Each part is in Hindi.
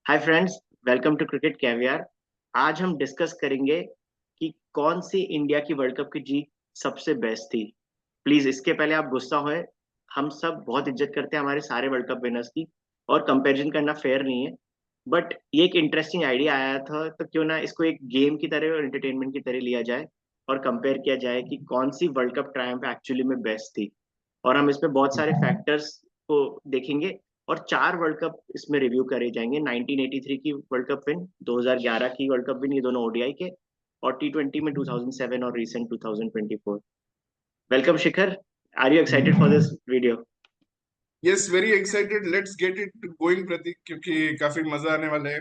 Hi friends, welcome to cricket caviar. आज हम डिस्कस करेंगे कि कौन सी इंडिया की वर्ल्ड कप की जीत सबसे बेस्ट थी। प्लीज इसके पहले आप गुस्सा होए। हम सब बहुत इज्जत करते हैं हमारे सारे वर्ल्ड कप विनर्स की, और कंपैरिजन करना फेयर नहीं है। बट ये एक इंटरेस्टिंग आइडिया आया था, तो क्यों ना इसको एक गेम की तरह और एंटरटेनमेंट की तरह लिया जाए और कंपेयर किया जाए कि कौन सी वर्ल्ड कप ट्रायम्फ एक्चुअली में बेस्ट थी। और हम इसमें बहुत सारे फैक्टर्स को देखेंगे और चार वर्ल्ड कप इसमें रिव्यू करे जाएंगे। 1983 की वर्ल्ड कप विन, 2011 की वर्ल्ड कप विन, ये दोनों ओडीआई के, और टी20 में 2007 और recent 2024। Welcome Shikhar, are you excited for this video? Yes, very excited. Let's get it going Prateek, क्योंकि काफी मजा आने वाला है।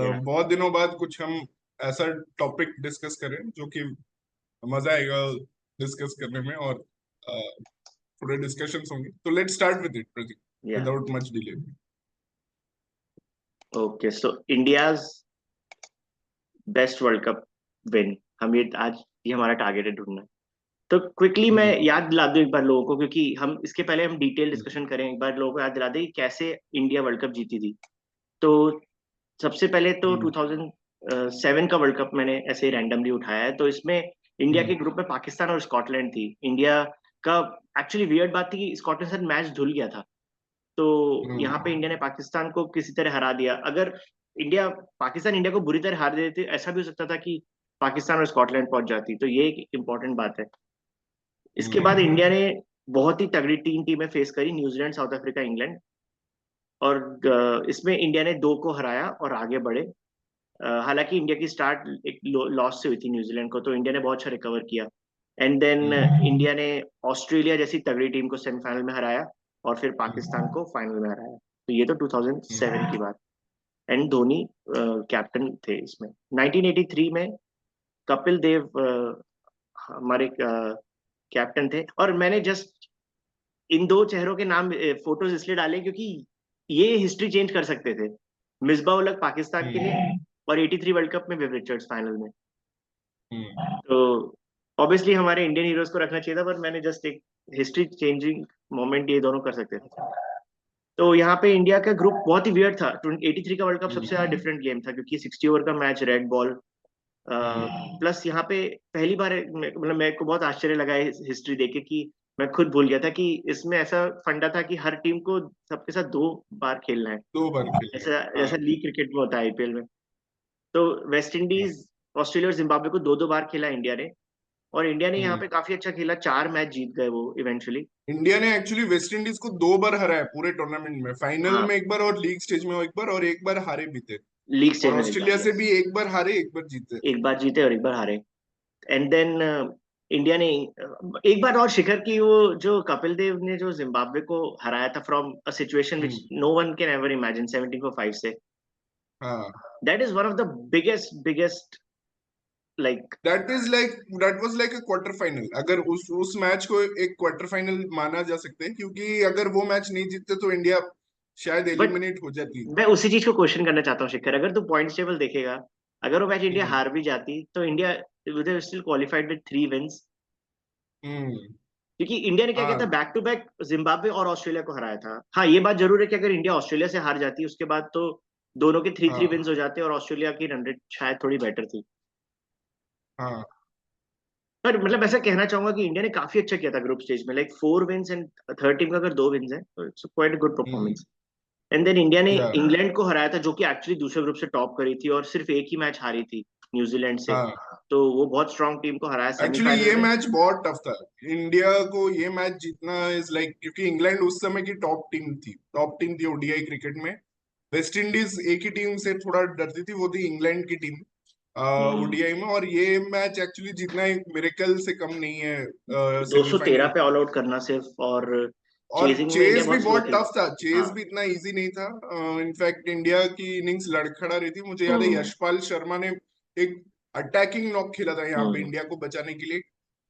या बहुत दिनों बाद कुछ हम ऐसा टॉपिक डिस्कस करें जो कि मजा आएगा डिस्कस करने में, और थोड़े डिस्कशंस होंगे। तो लेट्स स्टार्ट विद इट प्रतीक, या विदाउट मच डिले। ओके, सो India's best world cup win, हम ये आज ये हमारा टारगेट है ढूंढना। तो क्विकली मैं याद दिला दूं एक बार लोगों को, क्योंकि हम इसके पहले हम डिटेल डिस्कशन करें, एक बार लोगों को याद दिला दें कि कैसे इंडिया वर्ल्ड कप जीती थी। तो सबसे पहले तो 2007 का वर्ल्ड कप मैंने ऐसे ही रैंडमली उठाया है। तो इसमें इंडिया के ग्रुप में पाकिस्तान और स्कॉटलैंड थी। इंडिया का एक्चुअली वियर्ड बात थी कि स्कॉटलैंड के साथ मैच धुल गया था। तो यहाँ पे इंडिया ने पाकिस्तान को किसी तरह हरा दिया। अगर इंडिया को बुरी तरह हार देते, ऐसा भी हो सकता था कि पाकिस्तान और स्कॉटलैंड पहुंच जाती। तो ये एक इम्पोर्टेंट बात है। इसके बाद इंडिया ने बहुत ही तगड़ी टीमें फेस करी, न्यूजीलैंड, साउथ अफ्रीका, इंग्लैंड। और इसमें इंडिया ने दो को हराया और आगे बढ़े। हालांकि इंडिया की स्टार्ट एक लॉस से हुई थी न्यूजीलैंड को, तो इंडिया ने बहुत अच्छा रिकवर किया। एंड देन इंडिया ने ऑस्ट्रेलिया जैसी तगड़ी टीम को सेमीफाइनल में हराया, और फिर पाकिस्तान को फाइनल में हराया। तो ये तो 2007 की बात। एंड धोनी कैप्टन थे इसमें। 1983 में कपिल देव हमारे कैप्टन थे। और मैंने जस्ट इन दो चेहरों के नाम फोटोज इसलिए डाले क्योंकि ये हिस्ट्री चेंज कर सकते थे। मिसबा उल हक पाकिस्तान के लिए, और 83 वर्ल्ड कप में विव रिचर्ड्स फाइनल में। तो ऑब्वियसली हमारे इंडियन हीरोज को रखना चाहिए था, पर मैंने जस्ट एक हिस्ट्री चेंजिंग मोमेंट ये दोनों कर सकते थे। तो यहाँ पे इंडिया का ग्रुप बहुत ही वियर्ड था। 83 का वर्ल्ड कप सबसे ज्यादा डिफरेंट गेम था, क्योंकि 60 ओवर का मैच, रेड बॉल, प्लस यहाँ पे पहली बार मतलब मेरे को बहुत आश्चर्य लगा है हिस्ट्री देख के कि मैं खुद भूल गया था कि इसमें ऐसा फंडा था कि हर टीम को सबके साथ दो बार खेलना है, 2 बार खेले। ऐसा हाँ। जैसा लीग क्रिकेट में होता है, आईपीएल में। तो वेस्ट इंडीज, ऑस्ट्रेलिया और जिम्बाब्वे को दो दो बार खेला इंडिया ने। और इंडिया ने यहाँ पे काफी अच्छा खेला, चार मैच जीत गए वो इवेंचुअली। इंडिया ने एक्चुअली वेस्ट इंडीज को 2 बार हराया पूरे टूर्नामेंट में, फाइनल हाँ, में एक बार और लीग स्टेज में एक बार, और एक बार हारे भी थे। लीग स्टेज और में एक बार, ऑस्ट्रेलिया से यस। भी एक बार हारे, एक बार जीते। एक बार जीते और एक बार हारे। एंड देन इंडिया ने एक बार और शिखर की, वो जो कपिल देव ने जो जिम्बाब्वे को हराया था from a situation which hmm. No one can ever imagine, 17 को 5 से। हाँ। That is one of the biggest biggest like. That was like a quarter final. अगर उस मैच को एक क्वार्टर फाइनल माना जा सकता है, क्योंकि अगर वो मैच नहीं जीतते तो इंडिया शायद बट एलिमिनेट हो जाती। मैं उसी चीज को क्वेश्चन करना चाहता हूँ शिखर, अगर तू पॉइंट्स टेबल देखेगा, अगर वो मैच इंडिया हम्म। हार भी जाती तो India still qualified with 3 wins. Hmm. क्योंकि इंडिया ने क्या किया था, हाँ। बैक टू बैक जिम्बाब्वे और ऑस्ट्रेलिया को हराया था। हाँ, ये बात जरूर है कि अगर इंडिया ऑस्ट्रेलिया से हार जाती उसके बाद, तो दोनों के 3-3 हाँ। विंस हो जाते और ऑस्ट्रेलिया की रन रेट शायद थोड़ी बेटर थी। हाँ। पर मतलब ऐसा कहना चाहूंगा कि इंडिया ने काफी अच्छा किया था ग्रुप स्टेज में, like 4 wins, and third team का अगर 2 विंस है तो it's quite good hmm. Performance. And then India ने या। इंग्लैंड को हराया था, जो कि एक्चुअली दूसरे ग्रुप से टॉप करी थी और सिर्फ एक ही मैच हारी थी न्यूजीलैंड से। हाँ। तो वो बहुत स्ट्रांग टीम को हराया एक्चुअली सेमीफाइनल ये में। मैच बहुत टफ था। इंडिया को ये मैच जीतना इज लाइक, क्योंकि इंग्लैंड उस समय की टॉप टीम थी ओडीआई क्रिकेट में। वेस्ट इंडीज एक ही टीम से थोड़ा डरती थी, वो थी इंग्लैंड की टीम ओडीआई में। और ये मैच एक्चुअली जीतना एक मिरेकल से कम नहीं है 213 सेमीफाइनल। पे ऑल आउट करना सिर्फ, और और चेजिंग में इंडिया चेज भी बहुत स्लो बहुत थी। टफ था, चेज हाँ। भी इतना इजी नहीं था। इनफैक्ट इंडिया की इनिंग्स लड़खड़ा रही थी। मुझे याद है हम्म। यशपाल शर्मा ने एक अटैकिंग नॉक खेला था यहाँ पे हम्म। इंडिया को बचाने के लिए।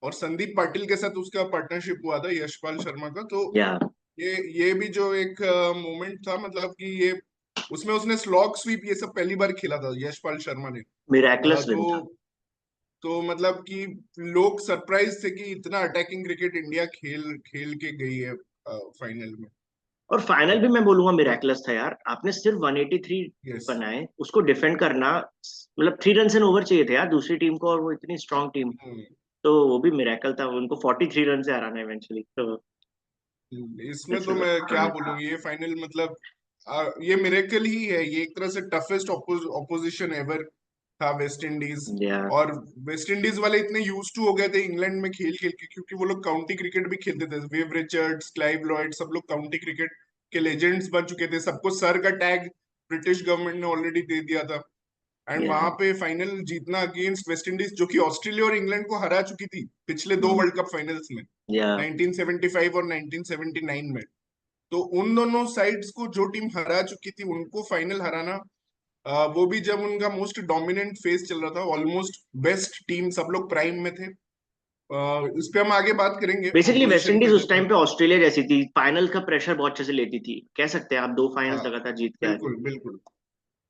और संदीप पाटिल के साथ उसका पार्टनरशिप हुआ था यशपाल शर्मा का। तो या ये भी जो एक मोमेंट था, मतलब कि ये उसमें उसने स्लॉग स्वीप ये सब पहली बार खेला था यशपाल शर्मा ने। मिराकुलस विन था। तो मतलब कि लोग सरप्राइज थे कि इतना अटैकिंग क्रिकेट इंडिया खेल खेल के गई है फाइनल में। और फाइनल भी मैं बोलूंगा मिराकुलस था यार, आपने सिर्फ 183 यस। बनाए, उसको डिफेंड करना, मतलब 3 रन एंड ओवर चाहिए थे यार दूसरी टीम को, और वो इतनी स्ट्रांग टीम, तो वो भी मिरेकल था, उनको 43 रन से हराना इवेंचुअली, तो इसमें दैट्स तो मैं क्या अमेजिंग। बोलूँ, ये फाइनल मतलब ये मिरेकल ही है, ये एक तरह से टफेस्ट ऑपोजिशन एवर था वेस्ट इंडीज। या और वेस्ट इंडीज वाले इतने यूज टू हो गए थे इंग्लैंड में खेल खेल के, क्योंकि वो लोग काउंटी क्रिकेट भी खेलते थे, वेव रिचर्ड्स, क्लाइव लॉयड, सब लोग काउंटी क्रिकेट के लेजेंड्स बन चुके थे, सबको सर का टैग ब्रिटिश गवर्नमेंट ने ऑलरेडी दे दिया था। एंड या वहां पे फाइनल जीतना अगेंस्ट वेस्ट इंडीज, जो कि ऑस्ट्रेलिया और इंग्लैंड को हरा चुकी थी पिछले दो वर्ल्ड कप फाइनल्स में, या 1975 और 1979 में। तो उन दोनों साइड्स को जो टीम हरा चुकी थी उनको फाइनल हराना, वो भी जब उनका मोस्ट डोमिनेंट फेज चल रहा था, ऑलमोस्ट बेस्ट टीम, सब लोग प्राइम में थे। इस पे हम आगे बात करेंगे बेसिकली वेस्ट ऑपोजिशन इंडीज पे उस जब टाइम हम। पे ऑस्ट्रेलिया जैसी थी, फाइनल का प्रेशर बहुत अच्छे से लेती थी, कह सकते हैं आप, 2 फाइनल्स हाँ लगातार जीत के आ गई। बिल्कुल बिल्कुल।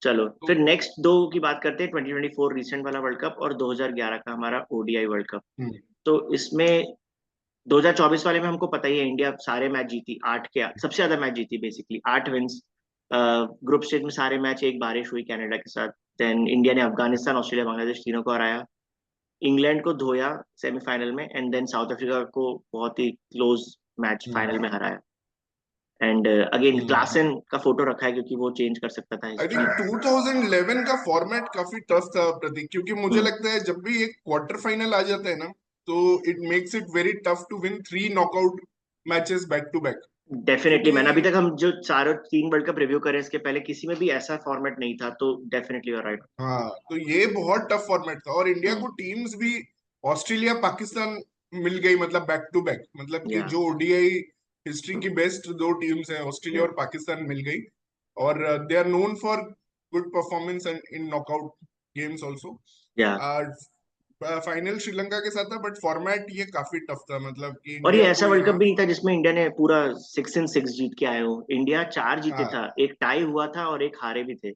चलो तो फिर नेक्स्ट दो की बात करते हैं, 2024 रिसेंट वाला वर्ल्ड कप और 2011 का हमारा ओडीआई वर्ल्ड कप। हम्म, तो इसमें 2024 वाले में हमको पता ही है, इंडिया सारे मैच जीती, 8 के सबसे ज्यादा मैच जीती, बेसिकली 8 विन्स। ग्रुप स्टेज में सारे मैच, एक बारिश हुई कनाडा के साथ, देन इंडिया ने अफगानिस्तान, ऑस्ट्रेलिया, बांग्लादेश तीनों को हराया, इंग्लैंड को धोया सेमीफाइनल में, एंड देन साउथ अफ्रीका को बहुत ही क्लोज मैच हम्म, फाइनल में हराया। And again hmm. क्लासन का फोटो रखा है क्योंकि वो चेंज कर सकता था आई हिस्ट्री। थिंक 2011 का फॉर्मेट काफी टफ था प्रतीक, क्योंकि मुझे हम्म, लगता है जब भी एक क्वार्टर फाइनल आ जाता है ना, तो it makes it very tough to win 3 knockout matches back to back. Definitely क्योंकि मैंने अभी तक हम जो चारों 3 वर्ल्ड कप रिव्यू करे इसके पहले किसी में भी ऐसा फॉर्मेट नहीं था, तो डेफिनेटली यू आर राइट। हाँ, तो ये बहुत टफ फॉर्मेट था, और इंडिया को हम्म, टीम्स भी ऑस्ट्रेलिया पाकिस्तान मिल गई, मतलब बैक टू बैक, मतलब कि या जो ओडीआई हिस्ट्री की बेस्ट दो टीम्स हैं, ऑस्ट्रेलिया या और पाकिस्तान मिल गई। और they are known for good performance in knockout games also. या फाइनल श्रीलंका के साथ था, बट फॉर्मेट ये काफी टफ था, मतलब कि और ये इंडिया ऐसा को वर्ल्ड कप यहाँ। भी नहीं था जिसमें इंडिया ने पूरा 6-6 जीत के आए हो, इंडिया 4 जीते हाँ था, एक टाई हुआ था और एक हारे भी थे,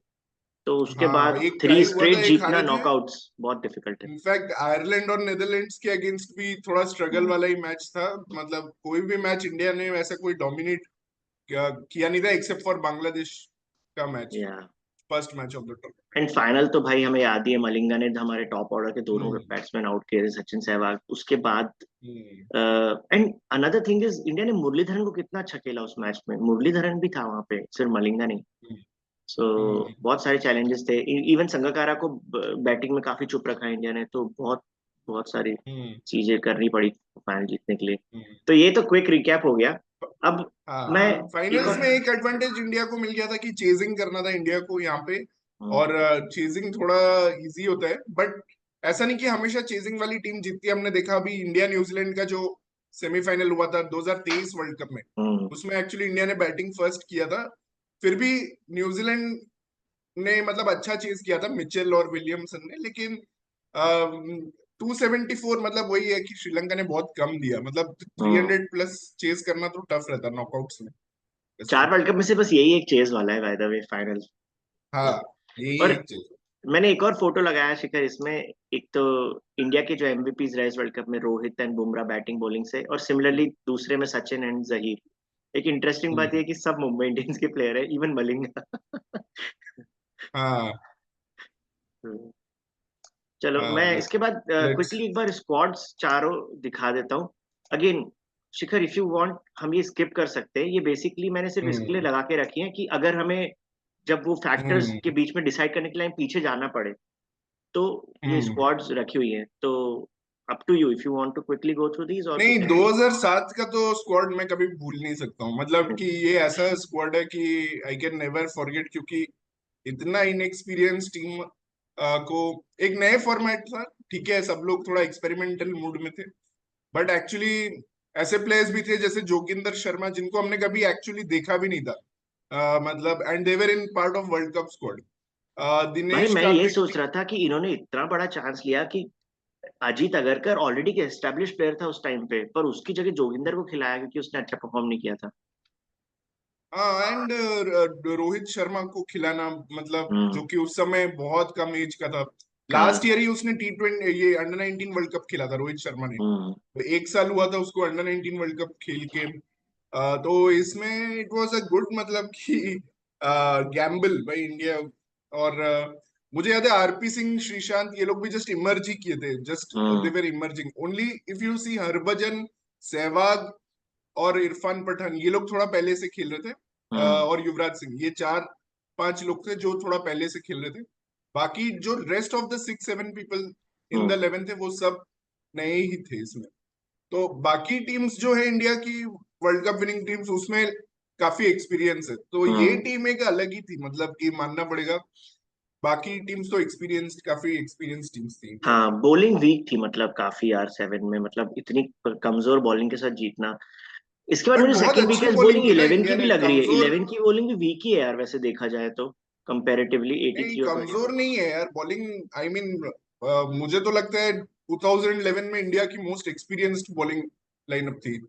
तो उसके हाँ, बाद एक थ्री टाई हुआ था, स्ट्रेट एक जीतना हारे थे। नॉकआउट्स बहुत डिफिकल्ट है। इनफैक्ट आयरलैंड और नेदरलैंड्स के अगेंस्ट भी थोड़ा स्ट्रगल हम्म, वाला ही मैच था, मतलब कोई भी मैच इंडिया ने वैसा कोई डोमिनेट किया नहीं था, एक्सेप्ट फॉर बांग्लादेश का मैच, या first match of the end final तो भाई हमें याद ही है, मलिंगा ने हमारे टॉप ऑर्डर के दोनों टूर्नामेंट। बैट्समैन आउट किए थे, सचिन सहवाग, उसके बाद hmm, and another thing is India ने मुरलीधरन को कितना अच्छा खेला उस मैच में, मुरलीधरन भी था वहां पे, सिर्फ मलिंगा नहीं। हम्म, सो बहुत सारे चैलेंजेस थे, इवन संगकारा को बैटिंग में काफी चुप रखा इंडिया ने, तो बहुत बहुत सारी हम्म, चीजें करनी पड़ी फाइनल जीतने के लिए। हम्म। तो ये तो क्विक रिकैप हो गया। अब मैं हाँ, एक फाइनल्स और में एक एडवांटेज इंडिया को मिल गया था कि चेजिंग करना था इंडिया को यहाँ पे। हम्म, और चेजिंग थोड़ा इजी होता है, बट ऐसा नहीं कि हमेशा चेजिंग वाली टीम जीतती है। हमने देखा अभी इंडिया न्यूजीलैंड का जो सेमीफाइनल हुआ था 2023 वर्ल्ड कप में, हम्म, उसमें एक्चुअली इंडिया ने बैटिंग फर्स्ट किया था, फिर भी न्यूजीलैंड ने मतलब अच्छा चेज किया था मिचेल और विलियमसन ने, लेकिन 274, मतलब वही है कि श्रीलंका ने बहुत कम दिया, मतलब थ्री हम्म। हंड्रेड प्लस चेज करना तो टफ रहता नॉकआउट्स में वैसे। 4 वर्ल्ड कप में से बस यही एक चेज वाला है बाय द वे फाइनल। हाँ, यही और एक चीज। मैंने एक और फोटो लगाया शिखर इसमें, एक तो इंडिया के जो एमवीपीज रहे इस वर्ल्ड कप में, Rohit and Bumrah batting bowling से, और सिमिलरली दूसरे में सचिन एंड जहीर। एक इंटरेस्टिंग बात यह है कि सब मुंबई इंडियंस के प्लेयर है, इवन मलिंगा। हाँ चलो मैं हाँ, इसके बाद लेट्स। क्विकली एक बार स्क्वाड्स चारों दिखा देता हूँ again. Shikhar if you want हम ये स्किप कर सकते हैं, ये बेसिकली मैंने सिर्फ इसके लिए हम्म, लगा के रखी है कि अगर हमें जब वो फैक्टर्स के हम्म, बीच में डिसाइड करने के लिए हमें पीछे जाना पड़े, तो ये हम्म। स्क्वाड्स रखी हुई है, तो up to you if you want to quickly go through these, और वी नहीं, कैन। 2007 का तो स्क्वाड मैं कभी भूल नहीं सकता हूँ, मतलब कि ये ऐसा स्क्वाड है कि आई कैन नेवर फॉरगेट, क्योंकि इतना इनएक्सपीरियंस टीम को, एक नए फॉर्मेट था, ठीक है, सब लोग थोड़ा एक्सपेरिमेंटल मूड में थे, बट एक्चुअली ऐसे प्लेयर्स भी थे जैसे जोगिंदर शर्मा, जिनको हमने कभी एक्चुअली देखा भी नहीं था, मतलब, and they were in part of world cup squad. भाई दिनेश मैं यही कार्तिक। सोच रहा था कि इन्होंने इतना बड़ा चांस लिया कि अजीत अगरकर ऑलरेडी के एस्टेब्लिश प्लेयर था उस टाइम पे, पर उसकी जगह जोगिंदर को खिलाया क्योंकि उसने अच्छा परफॉर्म नहीं किया था। हाँ, एंड रोहित शर्मा को खिलाना, मतलब हम्म, जो कि उस समय बहुत कम एज का था, लास्ट हाँ, ईयर ही उसने T20 ये अंडर 19 वर्ल्ड कप खेला था रोहित शर्मा ने। हम्म, तो 1 साल हुआ था उसको अंडर 19 वर्ल्ड कप खेल के। तो इसमें इट वाज अ गुड, मतलब कि गैम्बल बाय इंडिया। और मुझे याद है आरपी सिंह, श्रीशांत, ये लोग भी जस्ट इमर्ज ही किए थे, just they hmm. Were emerging only. If you see Harbhajan, Sehwag और इरफान पठान, ये लोग थोड़ा पहले से खेल रहे थे। हम्म। और युवराज सिंह, ये चार पांच लोग थे जो थोड़ा पहले से खेल रहे थे। बाकी जो rest of the 6-7 people in the हम्म। 11 थे, वो सब नए ही थे इसमें। तो बाकी टीम्स जो है इंडिया की, वर्ल्ड कप विनिंग टीम्स, उसमें काफी एक्सपीरियंस है। तो ये हम्म। टीम एक अलग ही थी, मतलब कि मानना पड़ेगा। बाकी टीम्स तो एक्सपीरियंस्ड, काफी एक्सपीरियंस टीम्स थी इंडिया की। हाँ, बॉलिंग वीक थी मतलब काफी यार, 7 में मतलब इतनी कमजोर बॉलिंग के साथ जीतना। इसके बाद बट मुझे बहुत सेकंड अच्छी वीकेस्ट बॉलिंग बॉलिंग की ना 11 की इंडिया भी ने, लग रही है। कमजोर 11 की बॉलिंग भी वीक ही है यार, वैसे देखा जाए तो कंपैरेटिवली नहीं, 83 और कमजोर 24। नहीं है यार बॉलिंग। आई मीन, मुझे तो लगता है 2011 में इंडिया की मोस्ट एक्सपीरियंस्ड बॉलिंग लाइनअप थी।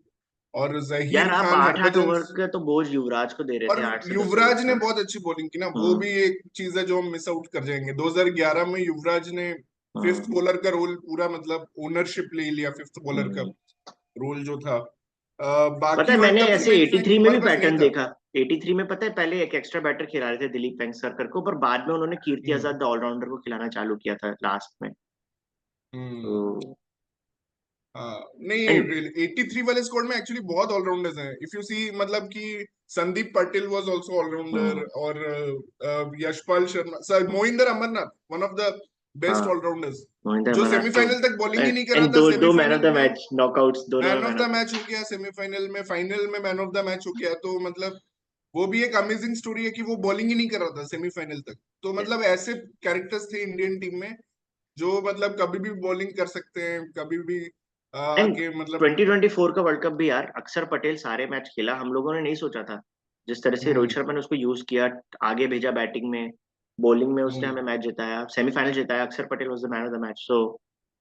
और यार जहीर आप खान, 8-8 हरभजन, ओवर का तो बोझ युवराज को दे रहे और थे, 8 से 10 ओवर युवराज ने का। बहुत अच्छी बॉलिंग की ना, वो हम्म। भी एक चीज है जो हम मिस आउट कर जाएंगे। 2011 में युवराज ने फिफ्थ हम्म। बॉलर का रोल पूरा, मतलब ओनरशिप ले लिया फिफ्थ बॉलर का हम्म। रोल जो था। पता बाकी है वर्ल्ड मैंने कप्स ऐसे में 83 इनफैक्ट में हमारे भी पास नहीं पैटर्न था। देखा। 83 में पता है पहले एक एक्स्ट्रा बैटर खिला रहे थे दिलीप वेंगसरकर को, पर बाद में उन्होंने कीर्ति हम्म। आजाद ऑलराउंडर को खिलाना चालू किया था लास्ट में। हम्म। तो हाँ, नहीं, एंड 83 वाले स्क्वाड में एक्चुअली बहुत ऑलराउंडर्स हैं। इफ यू सी, मतलब कि Sandeep Patil was also allrounder, hmm. और Yashpal Sharma, sir, Mohinder Amarnath, one of the best हाँ, ऑलराउंडर्स, मोहिंदर जो अमरनाथ तो सेमीफाइनल तक बॉलिंग ही एंड नहीं कर रहा एंड था, दो दो मैन ऑफ सेमीफाइनल द में मैच, नॉकआउट्स दोनों में man of man the of the match हो गया, सेमीफाइनल में, फाइनल में मैन ऑफ द मैच हो गया। तो मतलब वो भी एक अमेजिंग स्टोरी है कि वो बॉलिंग ही नहीं कर रहा था सेमीफाइनल तक। तो मैच। मतलब ऐसे कैरेक्टर्स थे इंडियन टीम में, जो मतलब कभी भी बॉलिंग कर सकते हैं, कभी भी एंड आके, मतलब। 2024 का वर्ल्ड कप भी यार, अक्षर पटेल सारे मैच खेला, हम लोगों ने नहीं सोचा था जिस तरह से रोहित हम्म। शर्मा ने उसको यूज किया, आगे भेजा बैटिंग में, बॉलिंग में उसने हम्म। हमें मैच जिताया, सेमीफाइनल जिताया, Axar Patel was the man of the match. So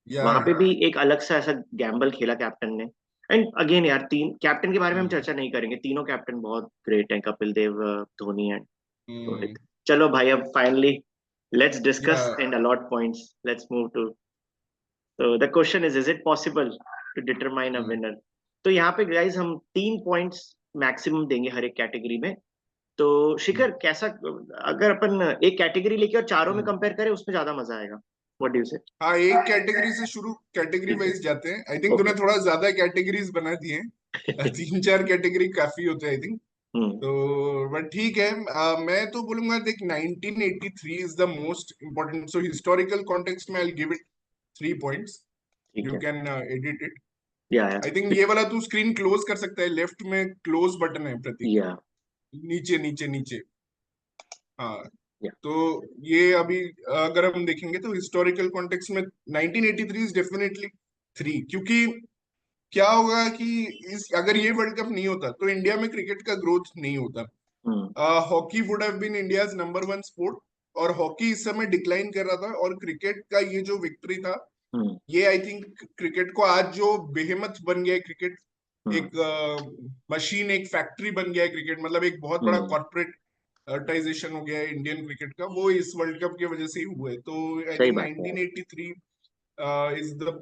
या वहां पे भी एक अलग सा ऐसा गैम्बल खेला कैप्टन ने। एंड अगेन यार, तीन कैप्टन के बारे में हम हम्म। चर्चा नहीं करेंगे, तीनों कैप्टन बहुत ग्रेट हैं, कपिल देव, धोनी एंड हम्म। रोहित। चलो भाई, अब finally let's yeah discuss and allot points, let's move to, तो the question is it possible to determine a hmm. Winner? तो यहाँ पे गाइज हम 3 पॉइंट्स मैक्सिमम देंगे हर एक कैटेगरी में। तो शिखर, हम्म। कैसा, अगर अपन एक कैटेगरी लेके और चारों में हम्म। कंपेयर करें, उसमें ज्यादा मजा आएगा? व्हाट डू यू से? हाँ, एक कैटेगरी से शुरू, कैटेगरी ठीक है। वाइज जाते हैं। आई थिंक तूने ओके। थोड़ा ज्यादा कैटेगरीज बना दिए हैं। 3-4 कैटेगरी काफी होते हैं, आई थिंक। हम्म। तो बट ठीक है, मैं तो बोलूंगा, देख, 1983 is the most important, so historical context में आई गिव इट 3 पॉइंट्स। ठीक यू है। Can edit it. या आई थिंक ये वाला तू स्क्रीन क्लोज कर सकता है, लेफ्ट में क्लोज बटन है प्रतीक, या नीचे नीचे नीचे। हाँ, या तो ये अभी अगर हम देखेंगे तो हिस्टोरिकल कॉन्टेक्स्ट में 1983 इज डेफिनेटली 3, क्योंकि क्या होगा कि इस अगर ये वर्ल्ड कप नहीं होता तो इंडिया में क्रिकेट का ग्रोथ नहीं होता। Hmm. Hockey would have been India's number 1 sport, और हॉकी इस समय डिक्लाइन कर रहा था, और क्रिकेट का ये जो विक्ट्री था, हम्म। ये आई थिंक क्रिकेट को आज जो बेहेमथ बन गया है क्रिकेट, हम्म। एक मशीन, एक फैक्ट्री बन गया है क्रिकेट, मतलब एक बहुत बड़ा हम्म। कॉर्पोरेटाइजेशन हो गया है इंडियन क्रिकेट का, वो इस वर्ल्ड कप की वजह से ही हुआ है। तो आई सही थिंक बात है यार। 1983 इज द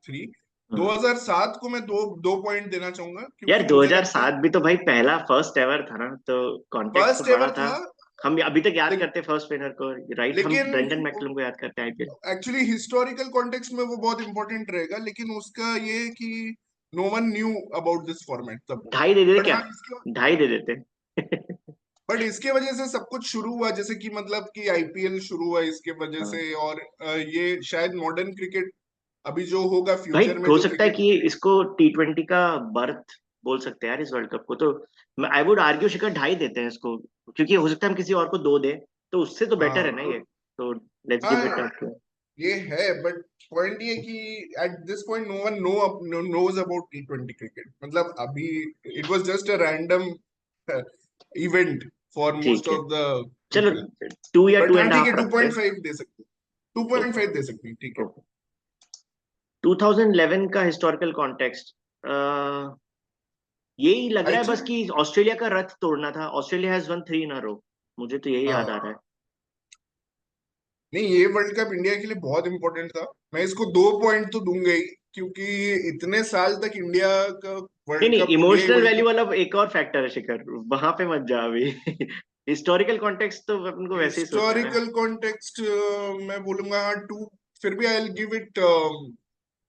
3। हम्म। 2007 को मैं दो दो पॉइंट देना चाहूंगा, यार क्योंकि मुझे लगता है 2007 भी तो भाई पहला फर्स्ट एवर था ना, तो कॉन्टेक्स्ट तो फर्स्ट बड़ा एवर था। था। हम अभी तक याद ले, करते हैं फर्स्ट विनर को, राइट? हम लेकिन ब्रेंडन मैकलम को याद करते हैं, आईपीएल। एक्चुअली हिस्टोरिकल कॉन्टेक्स्ट में वो बहुत इंपॉर्टेंट रहेगा, लेकिन उसका ये है कि no one knew about this format then. ढाई दे देते बट क्या? हाँ, इसके ढाई दे देते। बट इसके वजह से सब कुछ शुरू हुआ, जैसे कि मतलब कि आईपीएल शुरू हुआ इसके वजह हाँ। से, और ये शायद मॉडर्न क्रिकेट अभी जो होगा भाई फ्यूचर में, हो जो सकता है क्रिकेट। कि इसको T20 का बर्थ बोल सकते हैं यार, इस वर्ल्ड कप को तो। आई वुड आर्ग्यू शिखर, ढाई देते हैं इसको, क्योंकि हो सकता है हम किसी और को दो दे, तो उससे तो बेटर है हाँ। ना ये। तो लेट्स गिव हाँ, इट। ये है, बट पॉइंट ये कि at this point no one knows about टी20 क्रिकेट, मतलब अभी it was just a random event for most ठीक है, ऑफ द चलो पीपल। 2 या बट टू हाँ, एंड ठीक हाफ है, टू रखते पॉइंट हैं। फाइव दे सकते टू पॉइंट ओके। फाइव दे सकते हैं, ठीक है। ओके। 2011 का हिस्टोरिकल कॉन्टेक्स्ट, यही लग आई रहा है बस थिंक, कि ऑस्ट्रेलिया का रथ तोड़ना था। ऑस्ट्रेलिया हैज वन 3 इन अ रो, मुझे तो यही याद आ हाँ, रहा है। नहीं, ये वर्ल्ड कप इंडिया के लिए बहुत इंपॉर्टेंट था। मैं इसको 2 पॉइंट तो दूंगा ही, क्योंकि इतने साल तक इंडिया का नहीं वर्ल्ड नहीं, cup, ODI emotional world value cup. वाला एक और फैक्टर है शिखर, वहां पे मत जा अभी। हिस्टोरिकल कॉन्टेक्स्ट तो अपन को वैसे ही सोचना है ना। हिस्टोरिकल कॉन्टेक्स्ट मैं बोलूंगा हाँ टू, फिर भी I will give it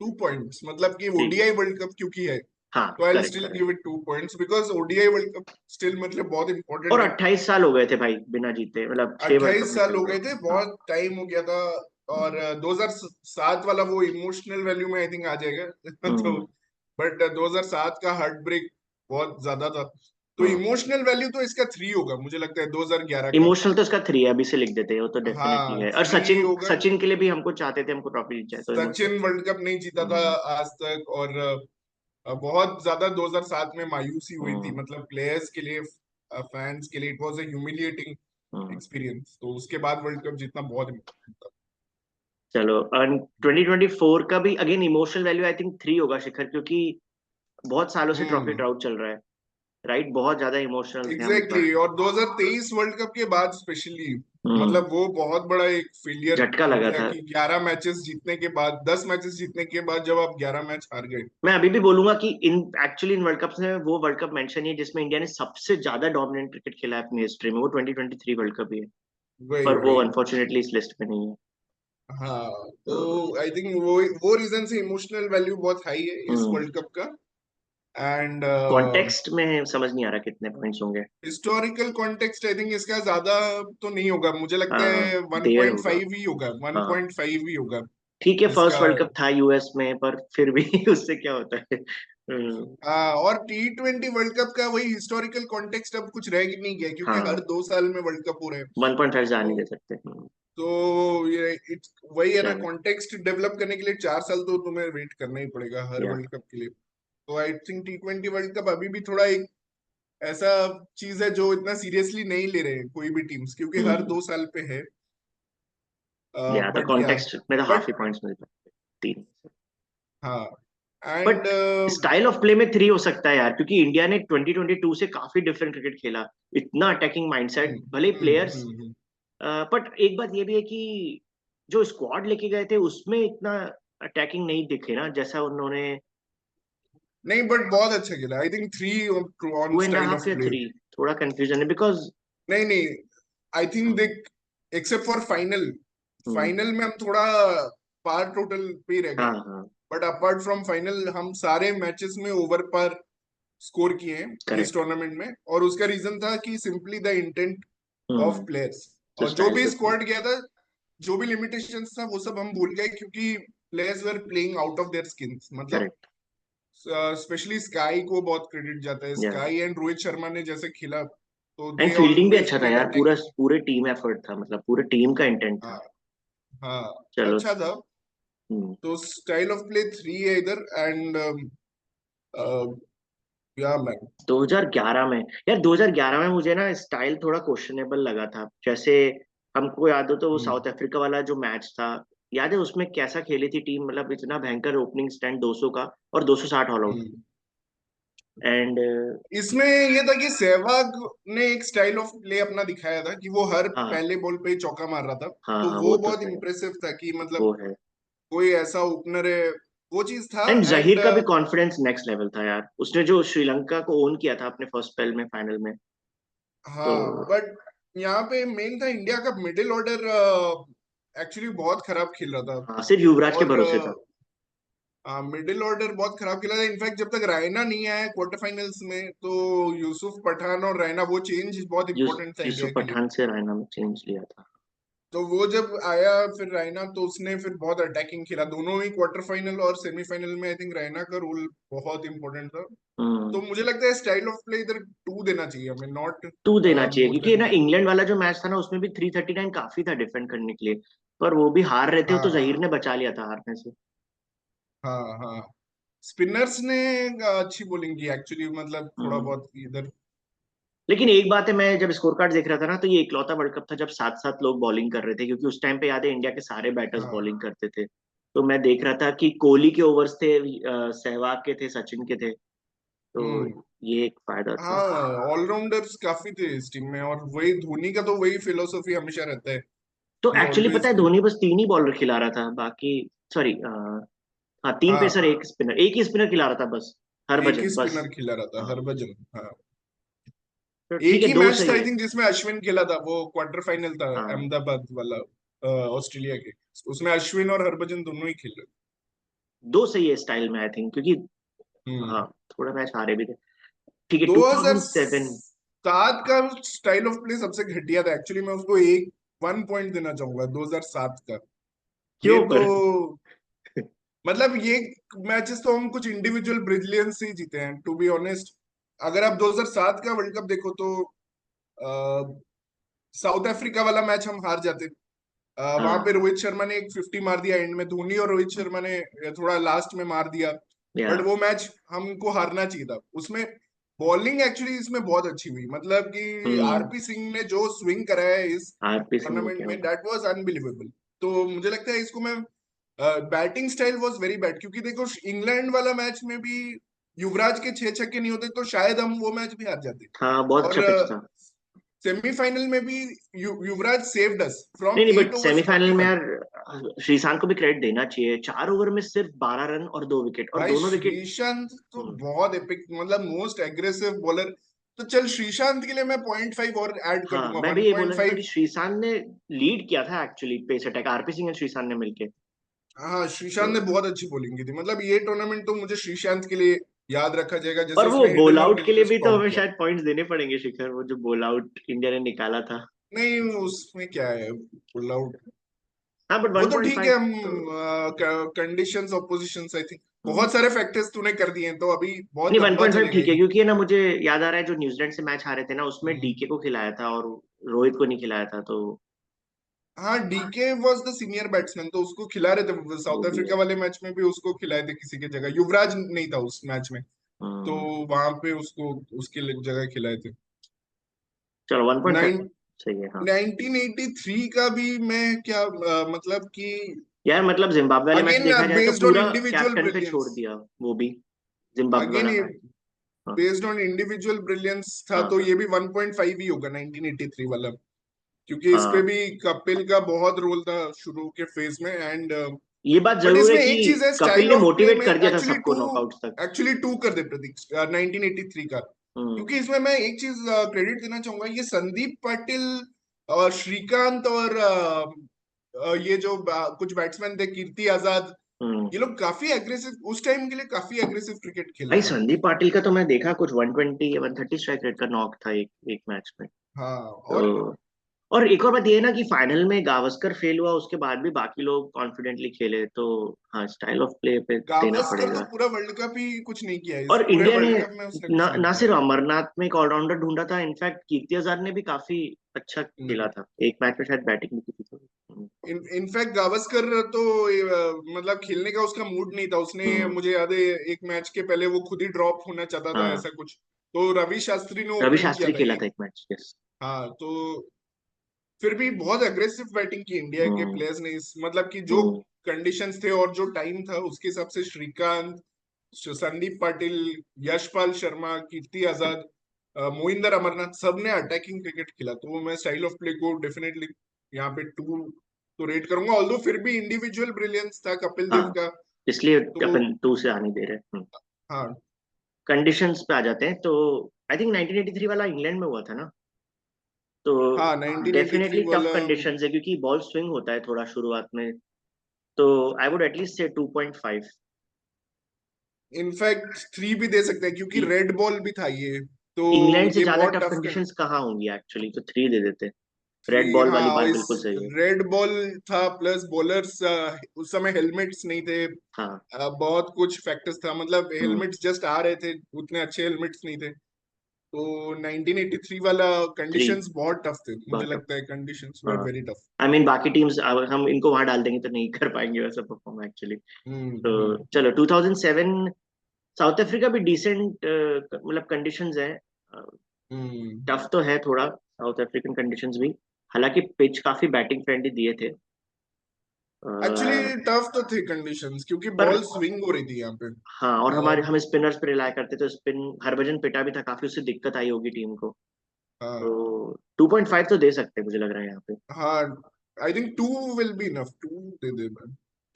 2 points, मतलब कि ठीक है। ओडीआई वर्ल्ड कप क्योंकि है, हाँ तो I will correct still correct. Give it 2 points because ODI world cup still मतलब बहुत और इंपॉर्टेंट है। 28 साल हो गए थे भाई बिना जीते, मतलब 6 वर्ल्ड कप 28 नहीं साल खेल हो रहे गए थे। थे, हाँ। बहुत टाइम हो गया था। और हम्म। 2007 वाला वो इमोशनल वैल्यू में आई थिंक आ जाएगा। तो हम्म। बट 2007 का हार्ट ब्रेक बहुत ज्यादा था, तो हम्म। इमोशनल वैल्यू तो इसका 3 होगा मुझे लगता है 2011 का। इमोशनल तो इसका 3 है, अभी से लिख देते हैं, वो तो डेफिनेटली हाँ है। और 3 सचिन, होगा। सचिन के लिए भी हमको चाहते थे हमको ट्रॉफी जीत जाए, तो इमोशनल। सचिन वर्ल्ड कप नहीं जीता था हम्म। आज तक, और बहुत ज्यादा 2007 में मायूसी हुई थी, हम्म। मतलब प्लेयर्स के लिए, फैंस के लिए it was a humiliating hmm. Experience, तो उसके बाद वर्ल्ड कप जीतना बहुत इम्पोर्टेंट था। चलो, और 2024 का भी अगेन इमोशनल वैल्यू आई थिंक 3 होगा शिखर, क्योंकि बहुत सालों से ट्रॉफी हम्म, ड्राउट चल रहा है। राइट, बहुत ज्यादा इमोशनल थे हम इस एग्जैक्टली बार। exactly. और 2023 वर्ल्ड कप के बाद स्पेशली, हम्म। मतलब वो बहुत बड़ा एक फेलियर झटका हो लगा गया था। कि 11 मैचेस जीतने के बाद, 10 मैचेस जीतने के बाद जब आप 11 मैच हार गए। मैं अभी भी बोलूंगा कि in actually in world cup में वो वर्ल्ड कप मेंशन नहीं है जिसमें इंडिया ने सबसे ज्यादा डोमिनेंट क्रिकेट खेला है अपनी हिस्ट्री में, वो 2023 वर्ल्ड कप ही है। वही पर वो वही। अनफॉर्चुनेटली इस लिस्ट में नहीं है। हाँ, तो तो आई थिंक वो रीजन से इमोशनल वैल्यू बहुत हाई है इस हम्म, वर्ल्ड कप का। एंड कॉन्टेक्स्ट में समझ नहीं आ रहा कितने पॉइंट्स होंगे। हिस्टोरिकल कॉन्टेक्स्ट आई थिंक इसका ज्यादा तो नहीं होगा, मुझे लगता हाँ, है डेढ़ होगा। 1.5 ही होगा, हाँ 1.5 ही होगा ठीक है, फर्स्ट इसका। वर्ल्ड कप था यूएस में, पर फिर भी उससे क्या होता है। और T20 वर्ल्ड कप का वही हिस्टोरिकल कॉन्टेक्स्ट अब कुछ रह नहीं गया, क्योंकि हाँ, हर 2 साल में वर्ल्ड कप हो रहे हैं। 1.5 जा नहीं तो दे सकते। ये इट्स वही है ना, चलो। कॉन्टेक्स्ट डेवलप करने के लिए 4 साल तो तुम्हें वेट करना ही पड़ेगा हर या वर्ल्ड कप के लिए। तो I think T20 world cup अभी भी थोड़ा एक ऐसा चीज है जो इतना सीरियसली नहीं ले रहे हैं कोई भी टीम्स, क्योंकि हर हम्म, 2 साल पे है। या तो बट या कॉन्टेक्स्ट में तो हाफ बट ही पॉइंट्स मिल सकते हैं, 3। हाँ and but style of play में 3 हो सकता है यार, क्योंकि इंडिया ने 2022 से काफी डिफरेंट क्रिकेट खेला। इतना अटैकिंग माइंडसेट, भले प्लेयर्स, हम्म। बट एक बात ये भी है कि जो स्क्वाड लेके गए थे उसमें इतना अटैकिंग नहीं दिखे ना, जैसा उन्होंने। नहीं बट बहुत अच्छा खेला, I think 3 on two and style half of या प्ले। 3, थोड़ा कंफ्यूजन है बिकॉज। नहीं नहीं, आई थिंक देख, एक्सेप्ट फॉर फाइनल, फाइनल में हम थोड़ा पार टोटल पे ही रह हाँ गए, हाँ बट अपार्ट फ्रॉम फाइनल हम सारे मैचेस में ओवर पर स्कोर किए हैं इस करेक्ट। टूर्नामेंट में, और उसका रीजन था कि simply the intent of hmm, players. जो और जो स्टाइल भी से खेला। स्क्वाड गया था, जो भी लिमिटेशंस था वो सब हम भूल गए, क्योंकि players were playing out of their skins, मतलब करेक्ट। स्पेशली स्काई को बहुत क्रेडिट जाता है, या स्काई एंड रोहित शर्मा ने जैसे खेला, तो एंड दे फील्डिंग भी ऑलवेज अच्छा था प्लेड यार, अटैक। पूरा पूरे टीम एफर्ट था, मतलब पूरे टीम का इंटेंट था। हाँ हाँ, चलो। अच्छा था। हम्म, तो स्टाइल ऑफ प्ले 3 है इधर, एंड या मैन। 2011 में, यार 2011 में मुझे ना स्टाइल थोड़ा क्वेश्चनेबल लगा था। जैसे हमको याद हो तो वो हम्म साउथ अफ्रीका वाला जो मैच था, याद है उसमें कैसा खेली थी टीम, मतलब इतना भयंकर ओपनिंग स्टैंड 200 का और 260 ऑल आउट। हम्म। एंड इसमें ये था कि सहवाग ने एक स्टाइल ऑफ प्ले अपना दिखाया था कि वो हर हाँ पहले बॉल पे ही चौका मार रहा था, हाँ तो हाँ, वो वो तो बहुत है। इम्प्रेसिव था कि मतलब वो है। कोई ऐसा ओपनर है, वो चीज था। एंड एंड जहीर का भी कॉन्फिडेंस नेक्स्ट लेवल था यार, उसने जो श्रीलंका को ओन किया था अपने फर्स्ट स्पेल में फाइनल में। तो हाँ, बट यहाँ पे मेन था इंडिया का मिडिल ऑर्डर एक्चुअली बहुत खराब खेल रहा था। हाँ, सिर्फ युवराज के और भरोसे था। मिडिल ऑर्डर बहुत खराब खेला था, इनफैक्ट जब तक रायना नहीं आया क्वार्टर फाइनल्स में, तो यूसुफ पठान और रायना, वो चेंज बहुत इंपॉर्टेंट था इंडिया यूसुफ के लिए। पठान से रायना में चेंज लिया था। तो वो जब आया फिर रायना, तो उसने फिर बहुत अटैकिंग खेला दोनों ही क्वार्टर फाइनल और सेमीफाइनल में, आई थिंक रायना का रोल बहुत इंपॉर्टेंट था। हम्म। तो मुझे लगता है स्टाइल ऑफ प्ले इधर 2 देना चाहिए हमें, नॉट 2 देना चाहिए, मोर क्योंकि देन ना 1। इंग्लैंड वाला जो मैच था ना उसमें भी 339 काफी था डिफेंड करने के लिए। पर वो भी हार रहे थे, वो तो जहीर हाँ ने बचा लिया था हारने से। हाँ हाँ, स्पिनर्स ने अच्छी बॉलिंग की एक्चुअली, मतलब थोड़ा हम्म। बहुत इधर। लेकिन एक बात है, मैं जब स्कोर कार्ड देख रहा था ना, तो ये इकलौता वर्ल्ड कप था जब 7-7 लोग बॉलिंग कर रहे थे, क्योंकि उस टाइम पे याद है इंडिया के सारे बैटर्स हाँ बॉलिंग करते थे। तो मैं देख रहा था कि कोहली के ओवर्स थे, सहवाग के थे, सचिन के थे। तो हम्म। ये एक फायदा था। हाँ, ऑलराउंडर्स काफी थे इस टीम में, और वही धोनी का तो वही फिलोसफी हमेशा रहता है, तो ही एक्चुअली पता ऑलवेज है पुट। धोनी बस 3 ही बॉलर खिला रहा था, बाकी, सॉरी, हाँ 3 पेसर हाँ 1 स्पिनर, एक ही स्पिनर खिला रहा था बस। एक ही हरभजन बस। स्पिनर खेला रहा था, हाँ, हरभजन। हाँ, तो ठीक एक है, ही दो मैच था सही आई है। थिंक जिसमें अश्विन खेला था, वो क्वार्टर फाइनल था हाँ, अहमदाबाद वाला, ऑस्ट्रेलिया के। उसमें अश्विन और हरभजन दोनों ही खेल रहे दो सही है स्टाइल में आई थिंक, क्योंकि थे। हाँ थोड़ा मैच हारे भी थे। ठीक है, 2007। 2007 का स्टाइल ऑफ प्ले सबसे घटिया था एक्चुअली, मैं उसको एक 1 पॉइंट देना चाहूंगा 2007 का। ये क्यों तो पर? मतलब ये मैचेस तो हम कुछ इंडिविजुअल ब्रिलियंस से ही जीते हैं टू बी ऑनेस्ट। अगर आप 2007 का वर्ल्ड कप देखो तो साउथ अफ्रीका वाला मैच हम हार जाते। वहां पे हाँ, रोहित शर्मा ने एक 50 मार दिया एंड में, धोनी और रोहित शर्मा ने थोड़ा लास्ट में मार दिया। या बट वो मैच हमको हारना चाहिए था उसमें। बॉलिंग एक्चुअली इसमें बहुत अच्छी हुई, मतलब कि हम्म। आरपी सिंह ने जो स्विंग करा है इस आरपी सिंह ने टूर्नामेंट क्या में, होगा? That was unbelievable. तो मुझे लगता है इसको मैं, batting style was very bad, क्योंकि देखो इंग्लैंड वाला मैच में भी युवराज के 6 छक्के नहीं होते तो शायद हम वो मैच भी हार जाते। हाँ, बहुत अच्छा और पिच था। सेमीफाइनल में भी युवराज सेव्ड अस फ्रॉम नहीं नहीं, बट 8 ओवर्स सेमीफाइनल में 41। यार श्रीशांत को भी क्रेडिट देना चाहिए, 4 ओवर में सिर्फ 12 रन और 2 विकेट, और भाई दोनों विकेट। श्रीशांत तो बहुत एपिक, मतलब मोस्ट एग्रेसिव बॉलर। तो चल श्रीशांत के लिए मैं 0.5 और ऐड कर हाँ, दूंगा, मैं भी वन ये बोलना पॉइंट चाहता हूँ कि फाइव श्रीशांत ने लीड किया था actually pace attack, RP Singh और श्रीशांत ने मिलके। हाँ, श्रीशांत ने तो बहुत अच्छी बॉलिंग की थी, मतलब ये टूर्नामेंट तो मुझे श्रीशांत के लिए याद रखा जाएगा, जैसे और वो उसने बोल हिडन और आउट के लिए विनीत भी को तो आउट हमें किया। शायद पॉइंट्स देने पड़ेंगे शिखर, वो जो बोल आउट इंडिया ने निकाला था। नहीं, उसमें क्या है, पुल आउट। हाँ, बट वो वन तो पॉइंट ठीक है, फाइव हम तो। कंडीशंस ऑपोजिशंस आई थिंक हम्म, बहुत सारे फैक्टर्स तूने कर दिए हैं, तो अभी नहीं, बहुत वन लंबा पॉइंट फाइव चलेगा ठीक है, ये। क्योंकि है ना, मुझे याद आ रहा है जो न्यूजीलैंड से मैच हारे थे ना, उसमें हम्म। डीके को खिलाया था और रोहित को नहीं खिलाया था, तो हाँ, DK was the senior batsman, तो उसको खिला रहे थे वो साउथ भी अफ्रीका है। वाले मैच में भी, उसको खिलाए थे किसी की जगह, युवराज नहीं था उस मैच में। तो हम्म, वहां पे उसको उसके जगह खिलाए थे। चलो 1.5 नाइन सही है, हाँ। 1983 का भी मैं क्या, मतलब कि यार मतलब जिम्बाब्वे वाले मैच अगेन देखा जाए तो बेस्ड ऑन पूरा इंडिविजुअल कैप्टन पे छोड़ ब्रिलियंस, दिया, वो भी जिम्बाब्वे अगेन वाला ये मैच। हाँ, बेस्ड ऑन इंडिविजुअल ब्रिलियंस था, तो हाँ, ये भी 1.5 ही होगा 1983 वाला, क्योंकि इस पे हाँ, भी कपिल का बहुत रोल था शुरू के फेज में एंड। ये बात बट जरूर है इसमें कि एक चीज है कपिल स्टाइल ने ऑफ प्ले मोटिवेट में, कर दिया था सबको नॉकआउट्स तक। एक्चुअली टू कर दे प्रतीक 1983 का, हम्म, क्योंकि इसमें मैं एक चीज क्रेडिट देना चाहूंगा, ये संदीप पाटिल और श्रीकांत और ये जो कुछ बैट्समैन थे, कीर्ति आजाद, हम्म। ये लोग काफी एग्रेसिव उस टाइम के लिए, काफी एग्रेसिव क्रिकेट खेल भाई रहे थे। संदीप पाटिल का तो मैं देखा कुछ 120 या 130 स्ट्राइक रेट का नॉक था एक एक मैच में। हाँ, और तो और एक और बात ये है ना कि फाइनल में गावस्कर फेल हुआ, उसके बाद भी बाकी लोग कॉन्फिडेंटली खेले, तो हाँ, स्टाइल ऑफ प्ले पे देना गावस्कर तो पड़ेगा। पूरा वर्ल्ड कप ही कुछ नहीं किया, इस और पूरे इंडिया ने वर्ल्ड कप में उसने कुछ ना नहीं ना किया। सिर्फ अमरनाथ में एक ऑलराउंडर ढूंढा था, इनफैक्ट कीर्ति आजाद ने भी काफी अच्छा खेला हम्म। था, एक मैच में शायद बैटिंग भी की थी थोड़ी। इनफैक्ट गावस्कर तो मतलब खेलने का उसका मूड नहीं था, उसने, हम्म, मुझे याद है एक मैच के पहले वो खुद ही ड्रॉप होना चाहता था, हाँ, ऐसा कुछ। तो रवि शास्त्री ने रवि ओपन किया शास्त्री था खेला एक। था एक मैच, यस। हाँ, तो फिर भी बहुत अग्रेसिव बैटिंग की इंडिया के हम्म, प्लेयर्स ने, इस मतलब कि जो हम्म, कंडीशंस थे और जो टाइम था उसके हिसाब से, श्रीकांत, संदीप पाटिल, यशपाल शर्मा, कीर्ति आजाद, मोइंदर अमरनाथ, सब ने अटैकिंग क्रिकेट खेला, तो मैं स्टाइल ऑफ प्ले को डेफिनेटली यहाँ पे टू तो रेट करूंगा, ऑल्दो फिर भी इंडिविजुअल ब्रिलियंस था कपिल देव हाँ, का। इसलिए तो अपन 2 से आने दे रहे हैं। हाँ, कंडीशंस पे आ जाते हैं तो आई थिंक 1983 वाला इंग्लैंड में हुआ था ना, तो हाँ, 1983 डेफिनेटली टफ वाला। कंडीशंस है, क्योंकि बॉल स्विंग होता है थोड़ा शुरुआत में, तो आई वुड एटलीस्ट से 2.5। इनफैक्ट 3 भी दे सकते हैं, क्योंकि रेड बॉल भी था ये, तो इंग्लैंड से ये ज्यादा बहुत टफ टफ। कंडीशंस कहाँ होंगी एक्चुअली, तो 3 दे देते। रेड थ्री, बॉल वाली हाँ, बात इस बिल्कुल सही है। रेड बॉल था, प्लस बॉलर्स उस समय हेलमेट्स नहीं थे। हाँ। बहुत कुछ फैक्टर्स था, मतलब हम्म, हेलमेट्स जस्ट आ रहे थे, उतने अच्छे हेलमेट्स नहीं थे। तो 1983 वाला 3 कंडीशंस बहुत टफ थे, मुझे बहुत टफ। लगता है कंडीशंस वर हाँ, वेरी टफ। आई मीन बाकी टीम्स, हम इनको वहां डाल देंगे तो नहीं कर पाएंगे वैसा परफॉर्म एक्चुअली। हम्म। तो हम्म। चलो 2007, साउथ अफ्रीका भी डिसेंट मतलब कंडीशंस है। हम्म। टफ तो है थोड़ा साउथ अफ्रीकन कंडीशंस भी, हालांकि पिच काफी बैटिंग फ्रेंडली दिए थे। एक्चुअली अ, टफ तो थे कंडीशंस, क्योंकि पर बॉल स्विंग हो रही थी यहाँ पे। हाँ, और हमारे और हम स्पिनर्स पे रिलाय करते, तो स्पिन हरभजन पिटा भी था काफी, उससे दिक्कत आई होगी टीम को। हाँ। तो 2.5 तो दे सकते हैं मुझे लग रहा है यहाँ पे। हाँ, I think 2 will be enough, 2 दे दे।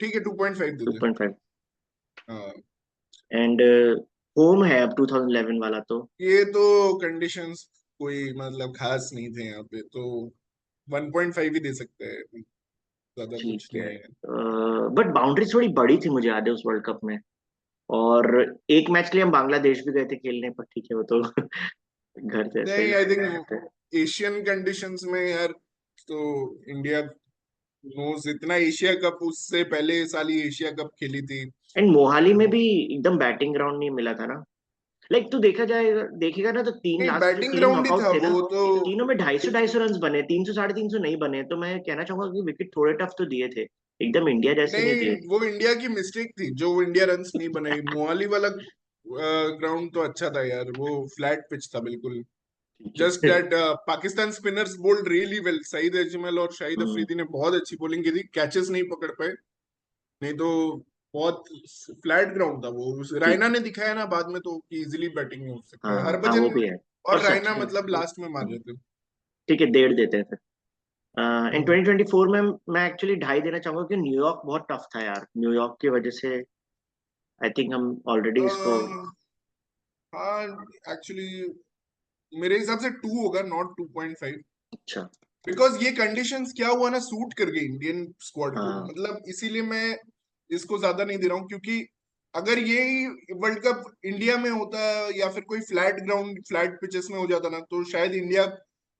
ठीक है, 2.5 दे टू दे। पॉइंट फाइव हाँ। एंड होम है अब 2011 वाला तो। ये तो कंडीशंस कोई मतलब खास नहीं थे यहाँ पे, तो 1.5 ही दे सकते हैं, ज्यादा ठीक कुछ नहीं है, है। बट बाउंड्री थोड़ी बड़ी थी मुझे याद है उस वर्ल्ड कप में। और एक मैच के लिए हम बांग्लादेश भी गए थे खेलने, पर ठीक है वो तो घर जैसे ही नहीं, आई रहते हैं। थिंक एशियन कंडीशंस में यार, तो इंडिया नोज इतना एशिया कप, उससे पहले साल ही एशिया कप खेली थी। एंड मोहाली में भी एकदम बैटिंग ग्राउंड नहीं मिला था ना। लाइक तो देखा जाएगा, देखेगा ना तो तीन नहीं, लास्ट जो बैटिंग तीन ग्राउंड ही था नॉकआउट थे ना, वो तो। तीनों में 250 रन बने, 300 350 नहीं बने। तो मैं कहना चाहूंगा कि विकेट थोड़े टफ तो दिए थे, एकदम इंडिया जैसे नहीं नहीं, दिए वो इंडिया की मिस्टेक थी जो वो इंडिया रन्स नहीं बनाई। मोहाली वाला ग्राउंड तो अच्छा था यार, वो फ्लैट पिच था बिल्कुल। जस्ट थे। That Pakistan spinners bowled really well. Saeed Ajmal और शाहिद हम्म, अफरीदी ने बहुत अच्छी बॉलिंग की थी, कैचेस नहीं पकड़ पाए, नहीं तो बहुत फ्लैट ग्राउंड था वो। ठीक। रायना ने दिखाया ना बाद में तो कि इजीली बैटिंग में हो सकता है, हाँ हाँ, वो हरभजन भी है। और और रायना सचिन। मतलब लास्ट में मार रहे थे। ठीक है, 1.5 देते हैं फिर। इन हम्म। 2024 में मैं एक्चुअली 2.5 देना चाहूंगा कि न्यूयॉर्क बहुत टफ था यार, न्यूयॉर्क की वजह से आई थिंक हम ऑलरेडी इसको। हाँ, एक्चुअली मेरे हिसाब से 2 होगा, नॉट 2.5। अच्छा। बिकॉज ये कंडीशंस क्या हुआ ना, सूट कर गई इंडियन स्क्वाड को, हाँ। मतलब इसीलिए मैं इसको ज्यादा नहीं दे रहा हूँ। क्योंकि अगर ये वर्ल्ड कप इंडिया में होता या फिर कोई फ्लैट ग्राउंड फ्लैट पिचेस में हो जाता ना, तो शायद इंडिया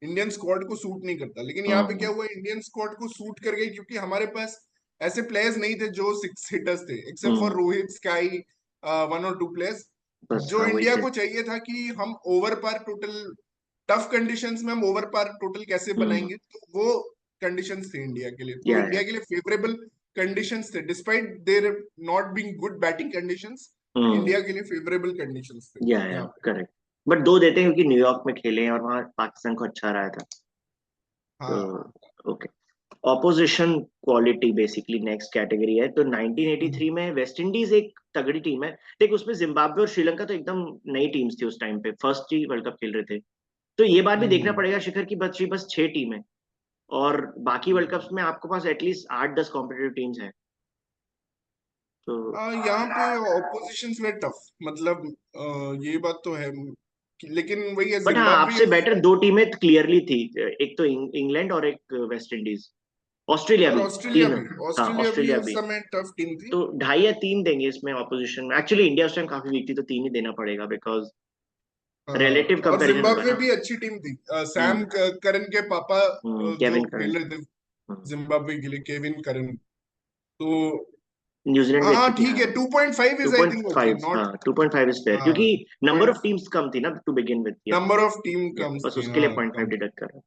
इंडियन स्क्वाड को सूट नहीं करता। लेकिन यहाँ पे क्या हम्म हुआ, इंडियन स्क्वाड को सूट कर गई, क्योंकि हमारे पास ऐसे प्लेयर्स नहीं थे जो 6 हिटर्स थे, except for hmm. Rohit, sky, 1 और 2 प्लेयर्स। बस जो हाँ, वही इंडिया थे। को चाहिए था कि हम over par total, tough conditions में हम ओवर पार टोटल कैसे हम्म। बनाएंगे, तो वो कंडीशंस थे इंडिया के लिए। तो या। इंडिया के लिए फेवरेबल कंडीशंस थे, despite there not being good batting conditions. Hmm. India के लिए फेवरेबल कंडीशंस थे या यहाँ पे। करेक्ट। बट 2 देते हैं क्योंकि न्यूयॉर्क में खेले हैं और वहाँ पाकिस्तान को अच्छा रहा था। हाँ। तो okay. Opposition quality basically next category है। तो 1983 में वेस्ट इंडीज एक तगड़ी टीम है। देख, उसमें जिम्बाब्वे और श्रीलंका तो एकदम नई टीम्स थी उस टाइम पे, फर्स्ट ही वर्ल्ड कप खेल रहे थे। तो ये बात भी देखना हम्म। पड़ेगा शिखर की, बची बस 6 टीम है। और बाकी वर्ल्ड कप्स में आपके पास एटलीस्ट 8-10 कॉम्पिटेटिव टीम्स हैं। तो यहाँ पे ऑपोजिशंस वेर टफ, मतलब ये बात तो है। लेकिन वही है, बट हाँ, जिम्बाब्वे। आपसे बेटर 2 टीमें क्लियरली थी। एक तो इंग्लैंड और एक वेस्ट इंडीज। ऑस्ट्रेलिया और भी। ऑस्ट्रेलिया तीन। भी, हाँ, ऑस्ट्रेलिया भी ऑस्ट्रेलिया उस भी। समय टफ टीम थी। तो 2.5 या 3 देंगे इसमें ऑपोजिशन में। एक्चुअली इंडिया उस टाइम काफी वीक थी, तो 3 ही देना पड़ेगा बिकॉज रिलेटिव और कंपैरिजन होगा जिम्बाब्वे ना। भी अच्छी टीम थी। सैम हम्म। करन के पापा जो केविन करन। खेल रहे थे जिम्बाब्वे के लिए, केविन करन। तो न्यूजीलैंड भी हाँ अच्छी हाँ, थी, ठीक हाँ। है, 2.5 two is I point think okay, five not. हाँ, 2.5 इज फेयर हाँ, क्योंकि नंबर पॉइंट। ऑफ टीम्स कम थी ना to begin with. Number of team या कम बस थी, उसके लिए हाँ, 0.5 कम। डिडक्ट कर रहा हूँ।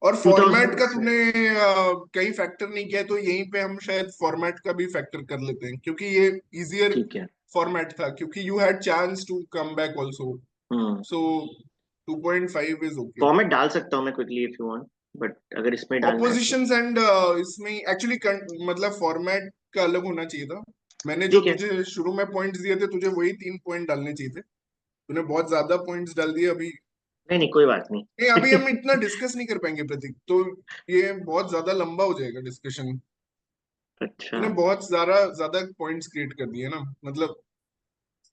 और फॉर्मेट 2000। का तूने कहीं फैक्टर नहीं किया, तो यहीं पे हम शायद फॉर्मेट का भी फैक्टर कर लेते हैं, क्योंकि ये इजियर ठीक है। फॉर्मेट था, क्योंकि you had chance to come back also. Hmm. So 2.5 is okay. Format डाल सकता हूँ मैं quickly if you want, but अगर इसमें डालना है तो। ऑपोजिशंस एंड इसमें एक्चुअली मतलब फॉर्मेट का अलग होना चाहिए था। मैंने जो ठीक है। तुझे शुरू में पॉइंट्स दिए थे, तुझे वही 3 पॉइंट डालने चाहिए थे। तूने बहुत ज्यादा पॉइंट्स डाल दिए अभी। नहीं नहीं, कोई बात नहीं, अभी नहीं। हम इतना डिस्कस नहीं कर पाएंगे प्रतीक, तो ये बहुत ज्यादा लंबा हो जाएगा डिस्कशन। अच्छा। तूने बहुत ज्यादा ज्यादा पॉइंट्स क्रिएट कर दिए ना, मतलब।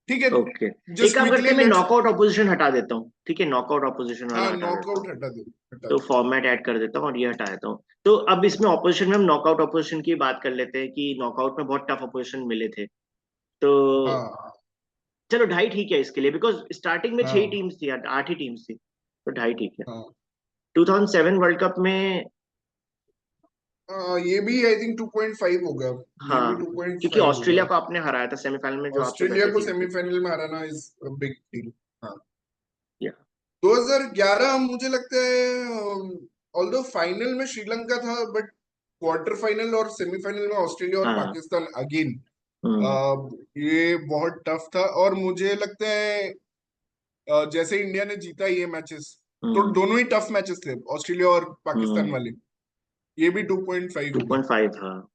ठीक है, ओके। एक जस्ट काम करते क्विकली हैं, मैं लेट्स। नॉकआउट ऑपोजिशन हटा देता हूँ। ठीक है, नॉकआउट ऑपोजिशन वाला हाँ, हटा देता हूँ। नॉकआउट हटा दे, हटा तो दे। फॉर्मेट ऐड कर देता हूँ और ये हटा देता हूँ। तो अब इसमें ऑपोजिशन में हम नॉकआउट ऑपोजिशन की बात कर लेते हैं कि नॉकआउट में बहुत टफ ऑपोजिशन मिले थे। तो हाँ चलो 2.5 ठीक है इसके लिए, बिकॉज स्टार्टिंग में 6 ही हाँ टीम्स थी, 8 ही टीम्स थी, तो 2.5 ठीक है। हाँ। 2007 वर्ल्ड कप में। ये भी आई थिंक 2.5 होगा। ये भी हाँ, क्योंकि 2.5 ऑस्ट्रेलिया होगा। को आपने हराया था सेमीफाइनल में, जो आपसे ऑस्ट्रेलिया बेटर को टीम थी। सेमीफाइनल में हराना इज बिग डील। हाँ। या। 2011 मुझे लगता है, ऑल्दो फाइनल में श्रीलंका था, बट क्वार्टर फाइनल और सेमीफाइनल में ऑस्ट्रेलिया और हाँ। पाकिस्तान अगेन। हम्म। ये बहुत टफ था, और मुझे लगता है जैसे इंडिया ने जीता ये मैचेस, तो हम्म। दोनों ही टफ मैचेस थे, ऑस्ट्रेलिया और पाकिस्तान हम्म। वाले। ये भी 2.5 होगी। 2.5 हाँ।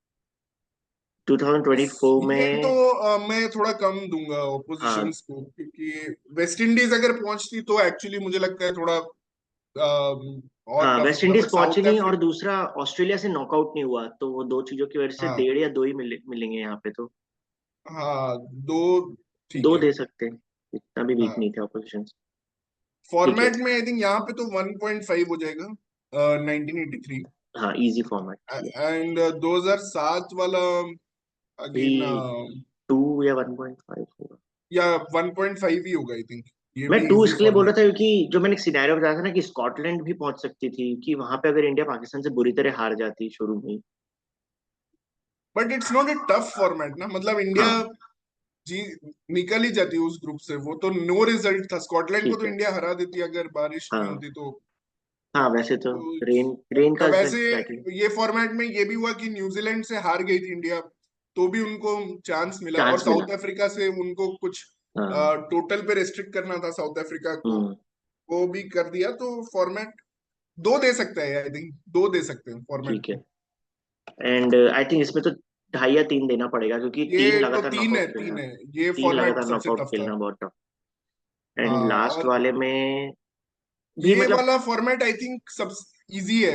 2024 ये तो में। मैं थोड़ा कम दूंगा हाँ ऑपोजिशंस को, क्योंकि वेस्ट इंडीज अगर पहुंचती तो एक्चुअली मुझे लगता है थोड़ा और हाँ, टफ वेस्ट होता, इंडीज बट पहुंची साउथ नहीं और अफ्रीका। दूसरा ऑस्ट्रेलिया से नॉकआउट नहीं हुआ, तो वो 2 चीजों की वजह से हाँ 1.5 या 2 ही मिलेंगे यहाँ पे तो। हाँ, दो, ठीक 2 है। दे सकते हैं। इतना भी वीक हाँ नहीं थे ऑपोजिशन। ठीक है। फॉर्मेट में आई थिंक यहाँ पे तो 1.5 हो जाएगा 1983। हाँ इजी फॉर्मेट। एंड 2007 वाला अगेन 2 या 1.5 होगा। या 1.5 ही होगा आई थिंक। ये मैं भी 2 इजी इसके लिए बोल रहा फॉर्मेट था है। क्योंकि जो मैंने सिनेरियो बताया था ना कि स्कॉटलैंड भी पहुंच सकती थी, कि वहां पे अगर इंडिया पाकिस्तान से बुरी तरह हार जाती शुरू में ही। But it's not a tough format ना, मतलब इंडिया हाँ जी निकल ही जाती है उस ग्रुप से। वो तो नो रिजल्ट था, स्कॉटलैंड को ठीक तो है। इंडिया हरा देती अगर बारिश नहीं हाँ होती तो। हाँ वैसे तो तो रेन रेन का वैसे क्राइटेरिया। ये फॉर्मेट में ये भी हुआ कि न्यूजीलैंड से हार गई थी इंडिया, तो भी उनको चांस मिला। और चांस मिला। साउथ अफ्रीका से उनको कुछ हाँ। टोटल पे रेस्ट्रिक्ट करना था साउथ अफ्रीका को, हम्म। वो भी कर दिया। तो फॉर्मेट दो दे सकते हैं आई थिंक, दो दे सकते हैं फॉर्मेट ठीक को। है। एंड आई थिंक इसमें तो 2.5 या 3 देना पड़ेगा, क्योंकि तीन ये तो लगातार तीन है, नॉकआउट तीन खेलना। है। ये तीन फॉर्मेट लगातार सबसे नॉकआउट टफ था। खेलना बहुत टफ। एंड हाँ लास्ट और वाले में भी ये मतलब। वाला फॉर्मेट आई थिंक सब इजी है।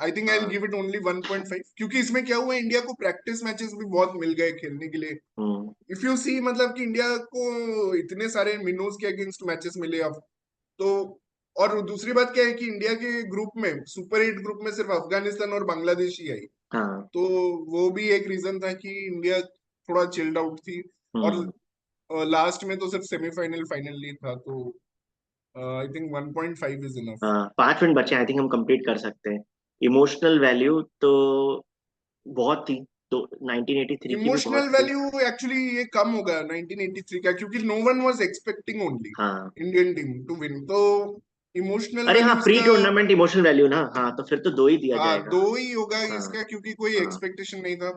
आई थिंक आई हाँ। गिव इट ओनली 1.5, क्योंकि इसमें क्या हुआ, इंडिया को प्रैक्टिस मैचेस भी बहुत मिल गए खेलने के लिए। हम्म। इफ यू सी मतलब कि इंडिया को इतने सारे मिनोज के अगेंस्ट मैचेस मिले अब तो। और दूसरी बात क्या है कि इंडिया के ग्रुप में, सुपर 8 ग्रुप में सिर्फ अफगानिस्तान और बांग्लादेश ही आई। हाँ। तो वो भी एक रीजन था कि इंडिया थोड़ा चिल्ड आउट थी। और हम्म। लास्ट में तो सिर्फ सेमीफाइनल फाइनल ही था। तो आई थिंक 1.5 इज इनफ। हाँ 5 मिनट बचे, आई थिंक हम कंप्लीट कर सकते हैं। इमोशनल वैल्यू तो बहुत थी, तो 1983 की भी इमोशनल बहुत थी। वैल्यू एक्चुअली ये कम हो गया 1983 का, क्योंकि no one was expecting only हाँ। Indian team to win. तो इमोशनल अरे हाँ वैल्यू प्री इसका टूर्नामेंट इमोशनल वैल्यू ना, हाँ तो फिर तो 2 ही दिया हाँ जाएगा। दो ही होगा हाँ। इसका, क्योंकि कोई हाँ एक्सपेक्टेशन नहीं था।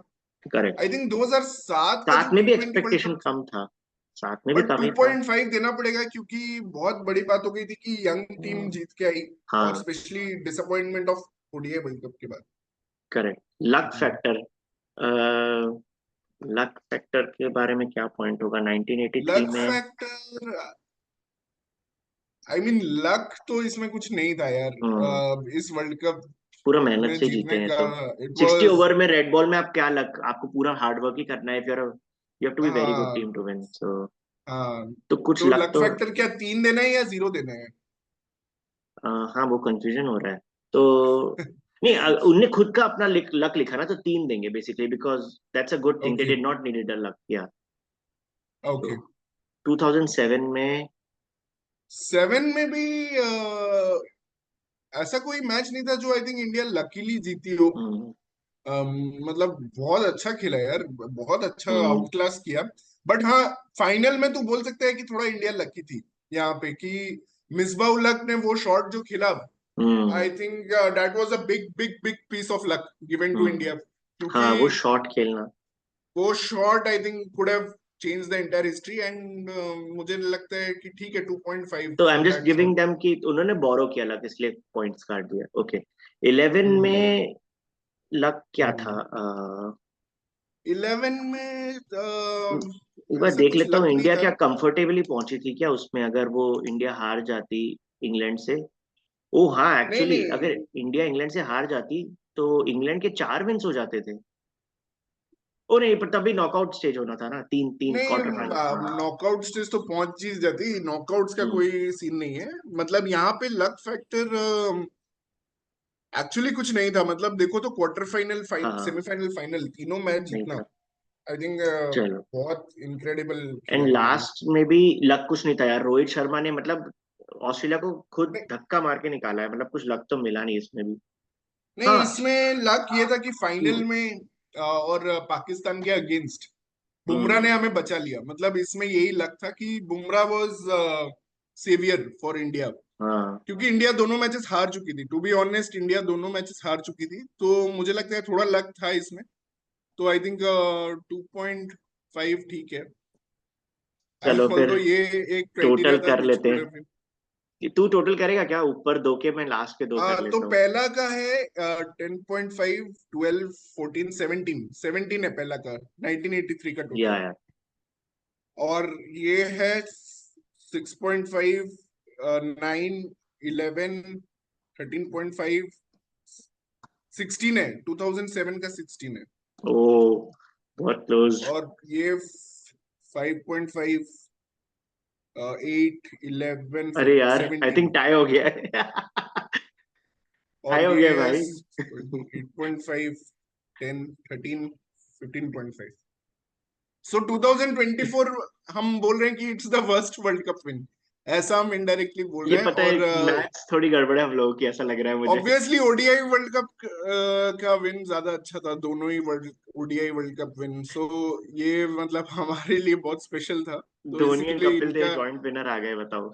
करेक्ट। आई थिंक 2007 का जो साथ में भी T20 वर्ल्ड एक्सपेक्टेशन कप था, कम था। साथ में भी बट कम ही था। 2.5 देना पड़ेगा, क्योंकि बहुत बड़ी बात हो गई थी कि यंग टीम हम्म, जीत के आई। और हाँ specially disappointment of ODI world cup के बाद। Correct. Luck factor. Luck factor के बारे में क्या पॉइंट होगा 1983 लक में? फैक्टर आई मीन लक तो इसमें कुछ नहीं था यार। हम्म। इस वर्ल्ड कप पूरा मेहनत में से जीते जीतने हैं का तो। It 60 was. ओवर में रेड बॉल में आप क्या लक, आपको पूरा हार्ड वर्क ही करना है। You have to be very good हाँ टीम टू विन, सो हाँ। तो कुछ तो लक लक तो। फैक्टर क्या 3 देना है या 0 देना है? हाँ वो कंफ्यूजन हो रहा है तो। नहीं उनने खुद का अपना लक लिखा ना, तो 3 देंगे basically, because that's a good thing, they okay did not needed a luck या। ओके। 2007 में। 7 में भी ऐसा कोई मैच नहीं था जो आई थिंक इंडिया लकीली जीती हो। हम्म। मतलब बहुत अच्छा खेला यार, बहुत अच्छा हम्म। आउट क्लास किया। बट हाँ फाइनल में तो बोल सकते हैं कि थोड़ा इंडिया लकी थी यहाँ पे, कि मिसबाह उल हक ने वो शॉट जो खेला, hmm. I think that was a big big big piece of luck given to hmm. India, क्योंकि हाँ वो शॉट खेलना। वो shot I think could have change the entire history. And मुझे लगता है कि ठीक है 2.5 तो I am for just that giving shot. Them कि उन्होंने बोरो किया लक, इसलिए पॉइंट्स काट दिया। ओके। 11 में लक क्या था? 11 में एक बार ऐसा देख कुछ लेता हूँ लक नहीं इंडिया था। क्या कंफर्टेबली पहुंची थी क्या उसमें, अगर वो इंडिया हार जाती इंग्लैंड से। ओ हाँ नहीं एक्चुअली नहीं अगर इंडिया इंग्लैंड से हार जाती तो इंग्लैंड के 4 विंस हो जाते थे। ओ नहीं, पर तभी नॉकआउट स्टेज होना था ना, तीन तीन नहीं, क्वार्टर फाइनल। नॉकआउट स्टेज तो पहुंच ही जाती, नॉकआउट्स का हम्म। कोई सीन नहीं है। मतलब यहाँ पे लक फैक्टर एक्चुअली कुछ नहीं था। मतलब देखो तो क्वार्टर फाइनल हाँ सेमीफाइनल फाइनल तीनों मैच नहीं जीतना, था। आई थिंक चलो। बहुत इनक्रेडिबल एंड खेला इंडिया ने। लास्ट में भी लक कुछ नहीं था यार, रोहित शर्मा ने मतलब ऑस्ट्रेलिया को खुद नहीं धक्का मार के निकाला है, मतलब कुछ लक तो मिला नहीं इसमें भी। नहीं, हाँ। इसमें लक ये था कि फाइनल हम्म। में और पाकिस्तान के अगेंस्ट बुमराह ने हम्म। हमें बचा लिया। मतलब इसमें यही लक था कि Bumrah was saviour for India, हाँ क्योंकि इंडिया दोनों मैचेस हार चुकी थी। टू बी ऑनेस्ट इंडिया दोनों मैचेस हार चुकी थी, तो मुझे लगता है थोड़ा लक था इसमें। तो आई थिंक 2.5 ठीक है। चलो फिर ऑल्दो ये एक क्राइटेरिया टोटल था कर विच लेते कुड हैं। हैव। तू टोटल करेगा क्या ऊपर दो के, मैं लास्ट के 2 कर तो लेता हूँ। पहला का है 10.5, 12, 14, 17, 17 है पहला का 1983 का टोटल। या और ये है 6.5, 9, 11, 13.5, 16 है, 2007 का 16 है। ओ बहुत क्लोज। और ये 5.5, 8, 11, अरे यार, आई 17 थिंक टाई हो गया है। और टाई हो ये गया भाई। 8.5, 10, 13, 15.5। सो 2024 हम बोल रहे हैं कि it's the worst world cup win, ऐसा हम इनडायरेक्टली बोल ये रहे हैं। पता है, और मैथ्स थोड़ी गड़बड़ है हम लोगों की, ऐसा लग रहा है मुझे। ऑब्वियसली ओडीआई वर्ल्ड कप का विन ज्यादा अच्छा था, दोनों ही ओडीआई वर्ल्ड कप विन। सो ये मतलब हमारे लिए बहुत स्पेशल था, तो धोनी एंड इसीलिए कपिल देव इनका जॉइंट विनर आ गए, बताओ।